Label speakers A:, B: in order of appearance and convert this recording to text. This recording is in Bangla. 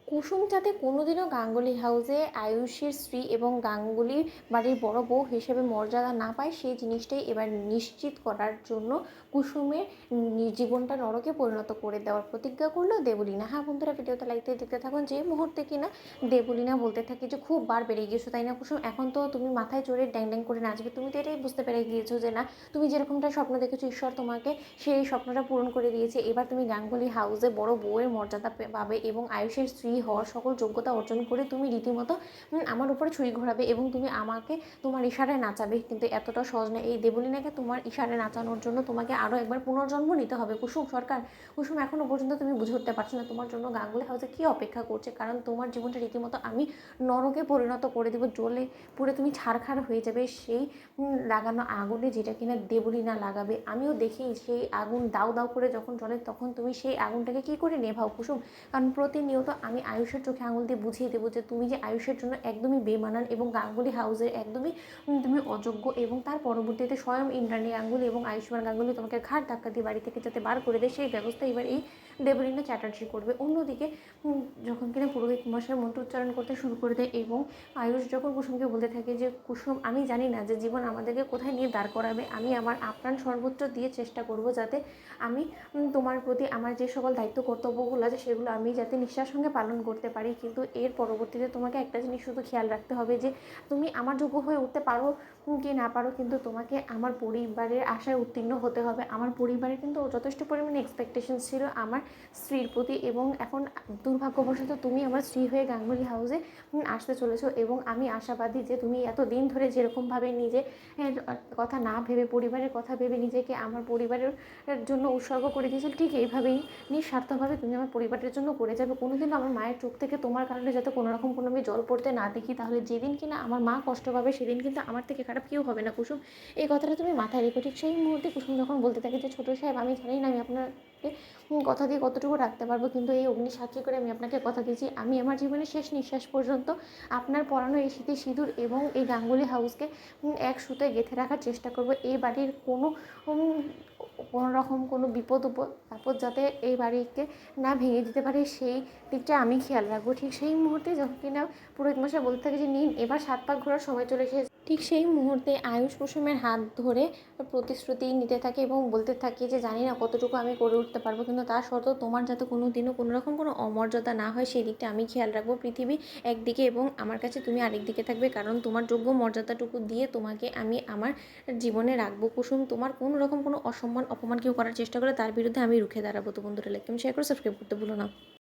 A: কুসুম যাতে কোনোদিনও গাঙ্গুলি হাউসে আয়ুষের স্ত্রী এবং গাঙ্গুলি বাড়ির বড় বউ হিসেবে মর্যাদা না পায় সেই জিনিসটাই এবার নিশ্চিত করার জন্য কুসুমের জীবনটা নরকে পরিণত করে দেওয়ার প্রতিজ্ঞা করলো দেবলীনা। হ্যাঁ বন্ধুরা, ভিডিওতে লাইক দিয়ে দেখতে থাকুন। যে মুহূর্তে কিনা দেবলীনা বলতে থাকে যে খুব বার বেড়ে গিয়েছো তাই না কুসুম, এখন তো তুমি মাথায় চড়ে ড্যাং ড্যাং করে নাচবে, তুমি তো এটাই বুঝতে পেরে গিয়েছো যে না, তুমি যেরকমটা স্বপ্ন দেখেছো ঈশ্বর তোমাকে সেই স্বপ্নটা পূরণ করে দিয়েছে। এবার তুমি গাঙ্গুলি হাউসে বড় বউয়ের মর্যাদা পাবে এবং আয়ুষের স্ত্রী হওয়ার সকল যোগ্যতা অর্জন করে তুমি রীতিমতো আমার উপরে ছুরি ঘোরাবে এবং তুমি আমাকে তোমার ইশারায় নাচাবে। কিন্তু এতটা সহজ নয়, এই দেবলীনাকে তোমার ইশারায় নাচানোর জন্য তোমাকে আরও একবার পুনর্জন্ম নিতে হবে কুসুম সরকার। কুসুম, এখনও পর্যন্ত তুমি বুঝে উঠতে পারছো না তোমার জন্য গাঙ্গুলি হাউসে কী অপেক্ষা করছে, কারণ তোমার জীবনটা রীতিমতো আমি নরকে পরিণত করে দেবো, জ্বলে পুড়ে তুমি ছারখার হয়ে যাবে সেই লাগানো আগুনে, যেটা কিনা দেবলীনা লাগাবে। আমিও দেখি সেই আগুন দাউ দাউ করে যখন জ্বলে তখন তুমি সেই আগুনটাকে কী করে নেভাও কুসুম, কারণ প্রতিনিয়ত আমি আয়ুষের চোখে আঙুল দিয়ে বুঝিয়ে দেবো যে তুমি যে আয়ুষের জন্য একদমই বেমানান এবং গাঙ্গুলি হাউসের একদমই তুমি অযোগ্য। এবং তার পরবর্তীতে স্বয়ং ইন্দ্রাণী গাঙ্গুলি এবং আয়ুষ্মান গাঙ্গুলি তোমাকে ঘাট ধাক্কা দিয়ে বাড়ি থেকে যাতে বার করে দেয় সেই ব্যবস্থা এবার এই দেবলীনা চ্যাটার্জি করবে। অন্যদিকে যখন কিনা পুরোহিত মশাই মন্ত্র উচ্চারণ করতে শুরু করে দেয় এবং আয়ুষ যখন কুসুমকে বলতে থাকে যে কুসুম, আমি জানি না যে জীবন আমাদেরকে কোথায় নিয়ে দাঁড় করাবে, আমি আমার আপ্রাণ সর্বোচ্চ দিয়ে চেষ্টা করব যাতে আমি তোমার প্রতি আমার যে সকল দায়িত্ব কর্তব্যগুলো আছে সেগুলো আমি যাতে নিষ্ঠার সঙ্গে পালন করতে পারি। কিন্তু এর পরবর্তীতে তোমাকে একটা জিনিস শুধু খেয়াল রাখতে হবে যে তুমি আমার যোগ্য হয়ে উঠতে পারো কি না পারো, কিন্তু তোমাকে আমার পরিবারের আশায় উত্তীর্ণ হতে হবে। আমার পরিবারের কিন্তু যথেষ্ট পরিমাণে এক্সপেকটেশন ছিল আমার স্ত্রীর প্রতি, এবং এখন দুর্ভাগ্যবশত তুমি আমার স্ত্রী হয়ে গাঙ্গুলি হাউসে আসতে চলেছো। এবং আমি আশাবাদী যে তুমি এত দিন ধরে যেরকমভাবে নিজে কথা না ভেবে পরিবারের কথা ভেবে নিজেকে আমার পরিবারের জন্য উৎসর্গ করে দিয়েছিল, ঠিক এইভাবেই নিঃস্বার্থভাবে তুমি আমার পরিবারের জন্য করে যাবে। কোনোদিন আমার মায়ের চোখ থেকে তোমার কারণে যাতে কোনোরকম কোনো আমি জল পড়তে না দেখি, তাহলে যেদিন কিনা আমার মা কষ্ট পাবে সেদিন কিন্তু আমার থেকে খারাপ কেউ হবে না কুসুম, এই কথাটা তুমি মাথায় রেখো। ঠিক সেই মুহূর্তে কুসুম যখন বলতে থাকে যে ছোটো সাহেব, আমি জানি না আমি আপনাকে কথা দিয়ে কতটুকু রাখতে পারবো, কিন্তু এই অগ্নি সাক্ষী করে আমি আপনাকে কথা দিচ্ছি আমি আমার জীবনের শেষ নিঃশ্বাস পর্যন্ত আপনার পরানো এই স্মৃতি সিঁদুর এবং এই গাঙ্গুলি হাউসকে এক সুতোয় গেঁথে রাখার চেষ্টা করব। এই বাড়ির কোনো রকম কোনো বিপদ আপদ যাতে এই বাড়িকে না ভেঙে দিতে পারে সেই দিকটা আমি খেয়াল রাখবো। ঠিক সেই মুহূর্তে যখন কিনা পুরোহিত মশাই বলতে থাকে যে নিন এবার 7 পাক ঘোরার সময় চলে এসেছে, ঠিক সেই মুহূর্তে আয়ুষ কুসুমের হাত ধরে প্রতিশ্রুতি নিতে থাকে এবং বলতে থাকে যে জানি না কতটুকু আমি করে উঠতে পারবো, কিন্তু তা সত্ত্বেও তোমার যাতে কোনো দিনও কোনো রকম কোনো অমর্যাদা না হয় সেই দিকটা আমি খেয়াল রাখবো। পৃথিবী একদিকে এবং আমার কাছে তুমি আরেক দিকে থাকবে, কারণ তোমার যোগ্য মর্যাদাটুকু দিয়ে তোমাকে আমি আমার জীবনে রাখবো কুসুম। তোমার কোনো রকম কোনো অসম্মান অপমান কেউ করার চেষ্টা করে তার বিরুদ্ধে আমি রুখে দাঁড়াবো। তো বন্ধুরা, লাইক শেয়ার করে সাবস্ক্রাইব করতে ভুলো না।